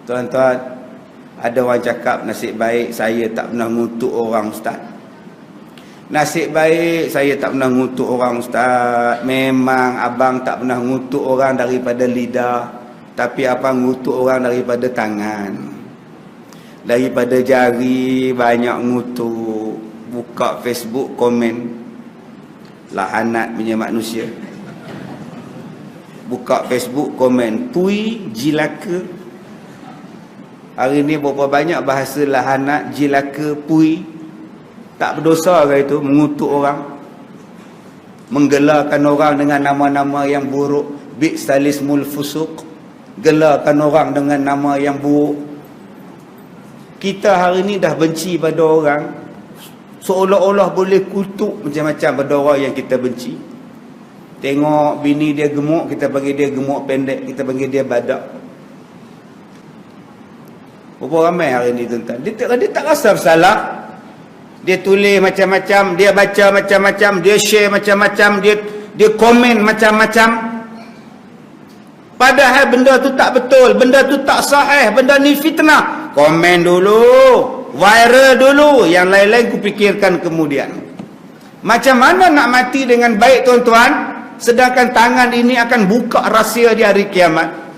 Tuan-tuan, ada orang cakap nasib baik saya tak pernah ngutuk orang, ustaz. Nasib baik saya tak pernah ngutuk orang, ustaz. Memang abang tak pernah ngutuk orang daripada lidah, tapi abang ngutuk orang daripada tangan, daripada jari. Banyak ngutuk. Buka Facebook, komen lahanat punya manusia. Buka Facebook, komen pui, jilaka. Hari ni berapa banyak bahasa lahanat, jilaka, pui. Tak berdosa ke itu mengutuk orang, menggelarkan orang dengan nama-nama yang buruk. Bi'salismul fusuq, gelarkan orang dengan nama yang buruk. Kita hari ni dah benci pada orang, seolah-olah boleh kutuk macam-macam pada orang yang kita benci. Tengok bini dia gemuk, kita bagi dia gemuk pendek, kita bagi dia badak. Berapa ramai hari ni tuan-tuan, dia tak rasa bersalah. Dia tulis macam-macam, dia baca macam-macam, dia share macam-macam, dia komen macam-macam. Padahal benda tu tak betul, benda tu tak sahih, benda ni fitnah. Komen dulu, viral dulu, yang lain-lain kupikirkan kemudian. Macam mana nak mati dengan baik, tuan-tuan, sedangkan tangan ini akan buka rahsia di hari kiamat.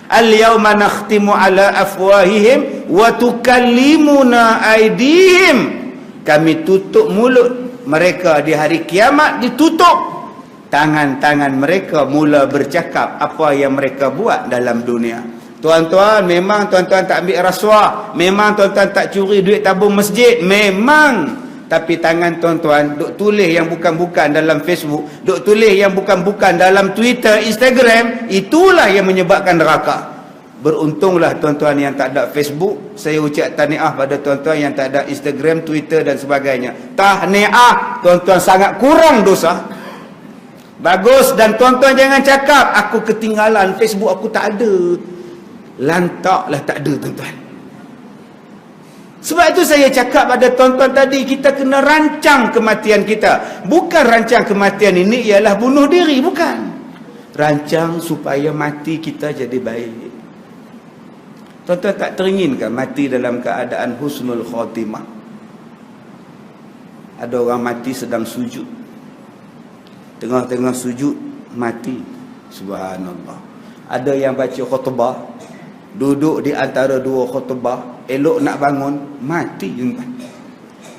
Al-yawma nakhtimu ala afwahihim wa tukallimuna aydihim. Kami tutup mulut mereka di hari kiamat, ditutup. Tangan-tangan mereka mula bercakap apa yang mereka buat dalam dunia. Tuan-tuan, memang tuan-tuan tak ambil rasuah, memang tuan-tuan tak curi duit tabung masjid, memang. Tapi tangan tuan-tuan duk tulis yang bukan-bukan dalam Facebook, duk tulis yang bukan-bukan dalam Twitter, Instagram, itulah yang menyebabkan neraka. Beruntunglah tuan-tuan yang tak ada Facebook. Saya ucap tahniah pada tuan-tuan yang tak ada Instagram, Twitter dan sebagainya. Tahniah, tuan-tuan sangat kurang dosa. Bagus. Dan tuan-tuan jangan cakap aku ketinggalan Facebook, aku tak ada. Lantaklah tak ada, tuan-tuan. Sebab itu saya cakap pada tuan-tuan tadi, kita kena rancang kematian kita. Bukan rancang kematian ini ialah bunuh diri, bukan. Rancang supaya mati kita jadi baik. Tuan-tuan tak teringinkan mati dalam keadaan husnul khatimah? Ada orang mati sedang sujud, tengah-tengah sujud mati, subhanallah. Ada yang baca khutbah, duduk di antara dua khutbah, elok nak bangun, mati.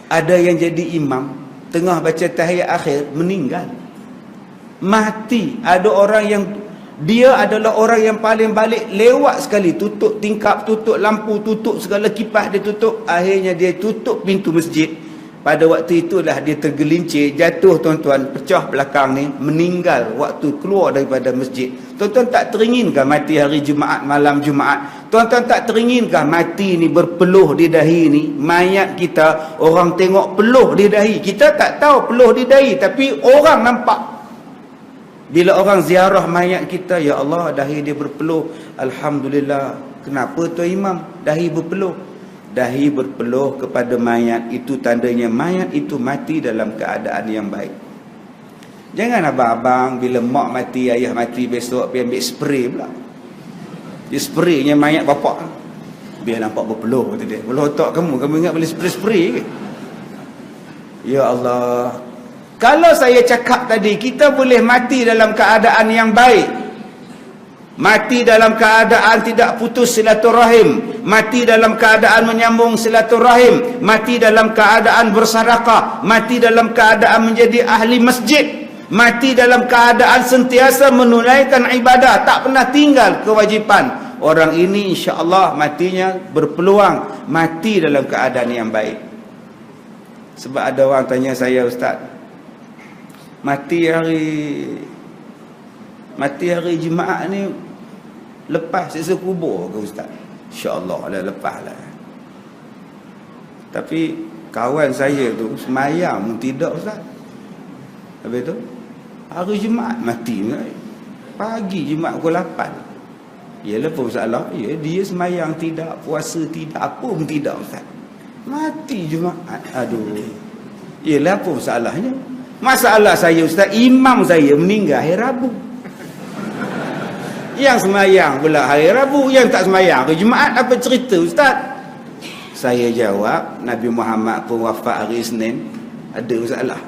Ada yang jadi imam, tengah baca tahiyat akhir, meninggal, mati. Ada orang yang dia adalah orang yang paling balik lewat sekali, tutup tingkap, tutup lampu, tutup segala, kipas dia tutup. Akhirnya dia tutup pintu masjid. Pada waktu itulah dia tergelincir, jatuh, tuan-tuan, pecah belakang ni, meninggal waktu keluar daripada masjid. Tuan-tuan tak teringinkah mati hari Jumaat, malam Jumaat? Tuan-tuan tak teringinkah mati ni berpeluh di dahi ni? Mayat kita, orang tengok peluh di dahi. Kita tak tahu peluh di dahi, tapi orang nampak. Bila orang ziarah mayat kita, ya Allah, dahi dia berpeluh, alhamdulillah. Kenapa tu imam dahi berpeluh? Dahi berpeluh kepada mayat itu tandanya mayat itu mati dalam keadaan yang baik. Jangan abang-abang bila mak mati, ayah mati, besok pergi ambil spray pula. Dia spraynya mayat bapak, biar nampak berpeluh, kata dia. Kalau otak kamu ingat boleh spray-spray ke? Ya Allah. Kalau saya cakap tadi, kita boleh mati dalam keadaan yang baik, mati dalam keadaan tidak putus silaturahim, mati dalam keadaan menyambung silaturahim, mati dalam keadaan bersedekah, mati dalam keadaan menjadi ahli masjid, mati dalam keadaan sentiasa menunaikan ibadah, tak pernah tinggal kewajipan. Orang ini insya-Allah matinya berpeluang mati dalam keadaan yang baik. Sebab ada orang tanya saya, Ustaz, mati hari Jumaat ni lepas siksa kubur ke, Ustaz? InsyaAllah lah, lepas lah. Tapi kawan saya tu semayang pun tidak, Ustaz. Habis tu hari Jumaat mati, pagi Jumaat pukul 8. Yalah, apa masalah? Ya, dia semayang tidak, puasa tidak, apa pun tidak, Ustaz. Mati Jumaat. Aduh. Yalah, apa masalahnya? Masalah saya, Ustaz, imam saya meninggal hari Rabu. Yang semayang pula hari Rabu, yang tak semayang hari Jumaat. Apa cerita Ustaz? Saya jawab, Nabi Muhammad pun wafat hari Isnin. Ada masalah?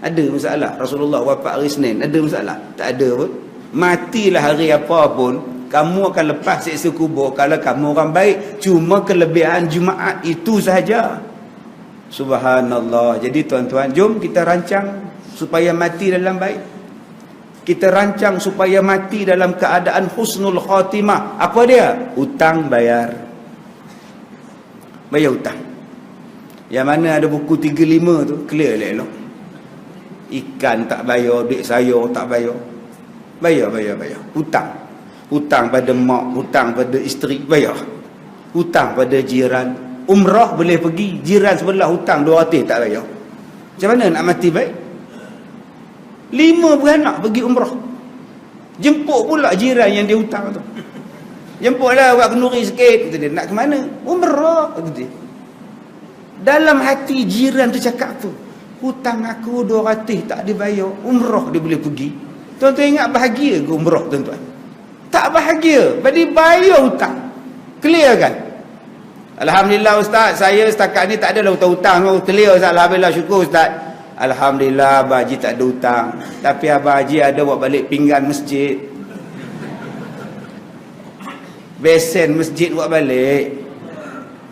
Ada masalah. Rasulullah wafat hari Isnin. Ada masalah? Tak ada pun. Matilah hari apa pun, kamu akan lepas siksa kubur kalau kamu orang baik. Cuma kelebihan Jumaat itu sahaja. Subhanallah. Jadi tuan-tuan, jom kita rancang supaya mati dalam baik. Kita rancang supaya mati dalam keadaan husnul khatimah. Apa dia? Hutang bayar. Bayar hutang. Yang mana ada buku 35 tu, clear elok. Ikan tak bayar, duit sayur tak bayar. Bayar. Hutang. Hutang pada mak, hutang pada isteri, bayar. Hutang pada jiran. Umrah boleh pergi, jiran sebelah hutang 200 tak bayar. Macam mana nak mati baik? 5 beranak pergi umrah. Jemput pula jiran yang dia hutang tu. Jemputlah buat kenduri sikit. Kata dia, nak ke mana? Umrah. Kata dia. Dalam hati jiran tu cakap tu, hutang aku 200 tak dibayar, umrah dia boleh pergi. Tuan-tuan ingat bahagia ke umrah tuan-tuan? Tak bahagia. Jadi bayar hutang. Clear kan? Alhamdulillah Ustaz, saya setakat ni tak adalah hutang-hutang. Clear Ustaz, alhamdulillah, syukur Ustaz. Alhamdulillah Abang Haji tak ada hutang. Tapi Abang Haji ada buat balik pinggan masjid. Besen masjid buat balik.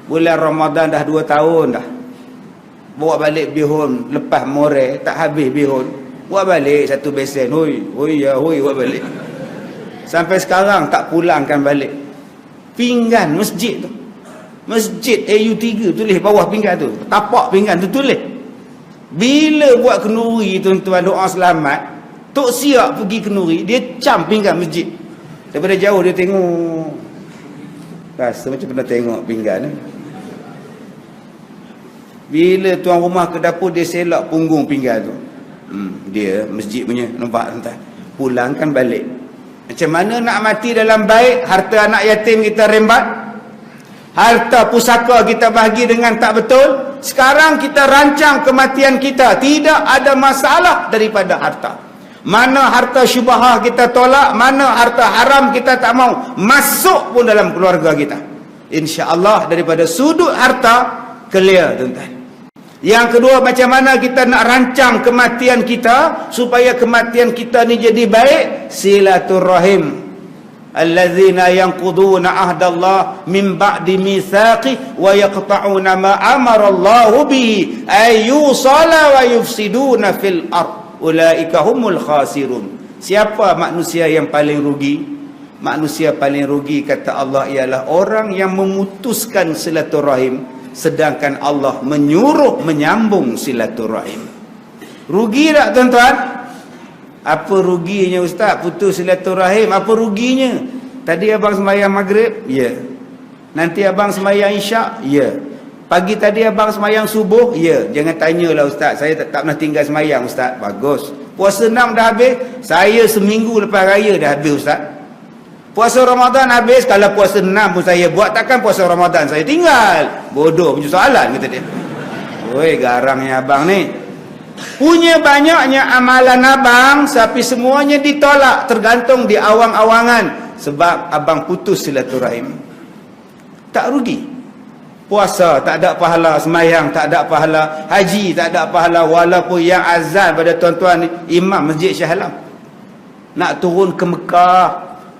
Bulan Ramadan dah 2 tahun dah. Bawa balik bihun. Lepas more tak habis bihun. Buat balik satu besen. Hoi buat balik. Sampai sekarang tak pulangkan balik. Pinggan masjid tu. Masjid AU3 tulis bawah pinggan tu. Tapak pinggan tu tulis. Bila buat kenduri tuan-tuan doa selamat, Tok Siak pergi kenduri, dia cam pinggan masjid. Daripada jauh dia tengok. Rasa macam pernah tengok pinggan ni. Bila tuan rumah ke dapur, dia selak punggung pinggan tu. Dia masjid punya, nampak tuan-tuan. Pulangkan balik. Macam mana nak mati dalam baik? Harta anak yatim kita rembat, harta pusaka kita bahagi dengan tak betul. Sekarang kita rancang kematian kita. Tidak ada masalah daripada harta. Mana harta syubhah kita tolak, mana harta haram kita tak mau masuk pun dalam keluarga kita. InsyaAllah daripada sudut harta clear tuan-tuan. Yang kedua, macam mana kita nak rancang kematian kita supaya kematian kita ni jadi baik? Silaturrahim. Allazina yanquduna ahdallah min ba'di mitsaqi wa yaqta'una ma amara Allah bihi ay yusala wa yufsiduna fil ard. Ulaika humul khasirun. Siapa manusia yang paling rugi? Manusia paling rugi kata Allah ialah orang yang memutuskan silaturahim sedangkan Allah menyuruh menyambung silaturahim. Rugi tak tuan-tuan? Apa ruginya Ustaz putus silaturahim? Apa ruginya? Tadi abang sembahyang maghrib? Ya. Nanti abang sembahyang isyak? Ya. Pagi tadi abang sembahyang subuh? Ya. Jangan tanyalah Ustaz, saya tak pernah tinggal sembahyang Ustaz. Bagus. Puasa 6 dah habis? Saya seminggu lepas raya dah habis Ustaz. Puasa Ramadan habis? Kalau puasa 6 pun saya buat, takkan puasa Ramadan saya tinggal? Bodoh punya soalan kata dia. Oi, garangnya abang ni. Punya banyaknya amalan abang, tapi semuanya ditolak, tergantung di awang-awangan. Sebab abang putus silaturahim. Tak rugi. Puasa tak ada pahala, sembahyang tak ada pahala, haji tak ada pahala. Walaupun yang azan pada tuan-tuan ni imam Masjid Shah Alam, nak turun ke Mekah,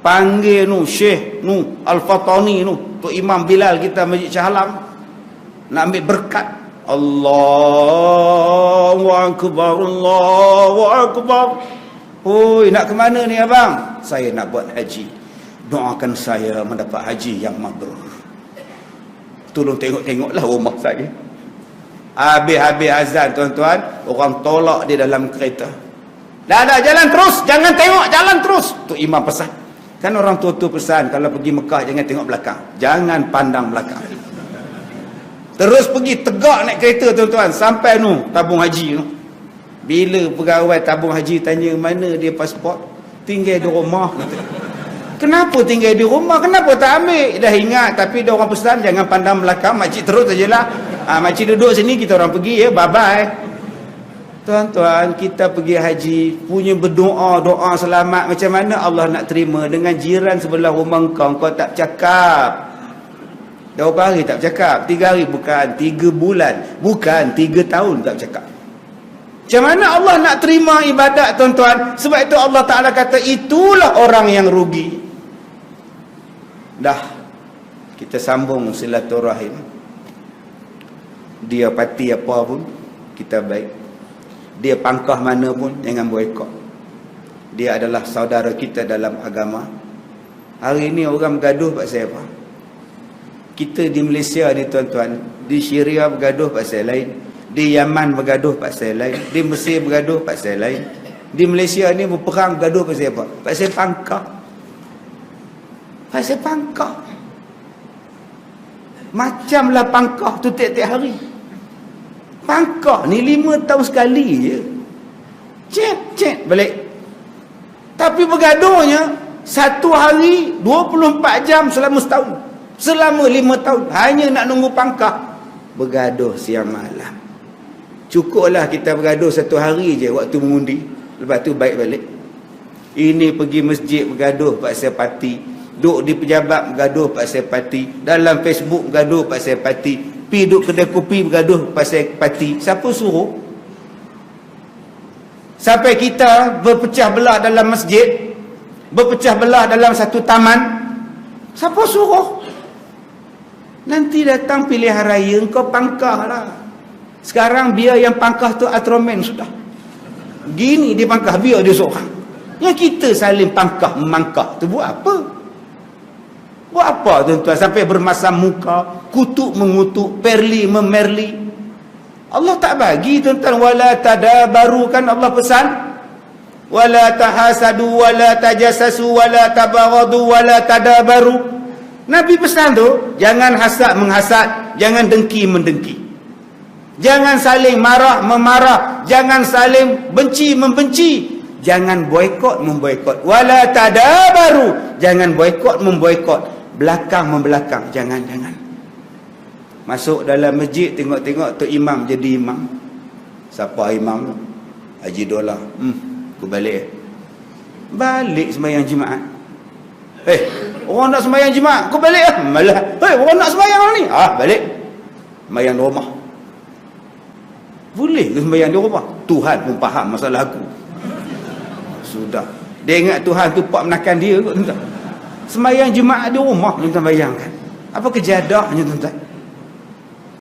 panggil nu Syekh nu Al-Fatani nu, tu Imam Bilal kita Masjid Shah Alam, nak ambil berkat. Allahu Akbar, Allahu Akbar. Oi, nak ke mana ni abang? Saya nak buat haji. Doakan saya mendapat haji yang mabrur. Tolong tengok-tengoklah rumah saya. Habis-habis azan tuan-tuan, orang tolak di dalam kereta. Dah, jalan terus, jangan tengok, jalan terus. Tu imam pesan. Kan orang tua tu pesan, kalau pergi Mekah jangan tengok belakang. Jangan pandang belakang. Terus pergi tegak naik kereta tuan-tuan, sampai nu tabung haji tu. Bila pegawai tabung haji tanya mana dia pasport, tinggal di rumah. Kenapa tinggal di rumah? Kenapa tak ambil? Dah ingat, tapi dia orang pesan jangan pandang belakang. Makcik terus sajalah. Makcik duduk sini, kita orang pergi ya, bye-bye. Tuan-tuan, kita pergi haji, punya berdoa, doa selamat, macam mana Allah nak terima? Dengan jiran sebelah rumah kau tak cakap. Dah berapa hari tak cakap? 3 hari bukan, 3 bulan, bukan 3 tahun tak cakap. Macam mana Allah nak terima ibadat, tuan-tuan? Sebab itu Allah Ta'ala kata, itulah orang yang rugi. Dah, kita sambung silaturahim. Dia parti apa pun, kita baik. Dia pangkah mana pun, jangan boikot. Dia adalah saudara kita dalam agama. Hari ini orang bergaduh pasal apa? Kita di Malaysia ni, tuan-tuan, di Syria bergaduh pasal lain, di Yaman bergaduh pasal lain, di Mesir bergaduh pasal lain. Di Malaysia ni berperang bergaduh pasal apa? Pasal pangkah. Pasal pangkah. Macamlah pangkah tu tiap-tiap hari. Pangkah ni 5 tahun sekali je. Cek balik. Tapi bergaduhnya 1 hari 24 jam selama setahun. Selama 5 tahun. Hanya nak nunggu pangkah. Bergaduh siang malam. Cukuplah kita bergaduh 1 hari je waktu mengundi. Lepas tu baik balik. Ini pergi masjid bergaduh pasal parti. Duk di pejabat bergaduh pasal parti. Dalam Facebook bergaduh pasal parti. Pi duk kedai kopi bergaduh pasal parti. Siapa suruh? Sampai kita berpecah belah dalam masjid, berpecah belah dalam satu taman. Siapa suruh? Nanti datang pilihan raya, kau pangkah lah. Sekarang biar yang pangkah tu Ultraman sudah. Gini dia pangkah, biar dia seorang. Yang kita saling pangkah memangkah tu buat apa? Buat apa, tuan-tuan? Sampai bermasam muka, kutuk mengutuk, perli memerli. Allah tak bagi, tuan-tuan. Wala tadabaru, kan Allah pesan. Wala tahasadu, wala tajassasu, wala tabaghadu, wala tadabaru. Nabi pesan tu, jangan hasad menghasad, jangan dengki mendengki. Jangan saling marah memarah, jangan saling benci membenci. Jangan boikot memboikot. Wala tadabaru, jangan boikot memboikot. Belakang membelakang, jangan. Masuk dalam masjid, tengok-tengok tu imam jadi imam. Siapa imam? Haji Dola. Aku balik. Balik sembahyang Jumaat. Orang nak sembahyang Jumaat, aku balik. Malah, orang nak sembahyang ni. Balik. Sembahyang di rumah. Boleh ke sembahyang di rumah? Tuhan pun faham masalah aku. Sudah. Dia ingat Tuhan tu pak menakan dia kot, tuan-tuan. Sembahyang Jumaat di rumah, tuan-tuan bayangkan. Apa kejadahnya, tuan-tuan?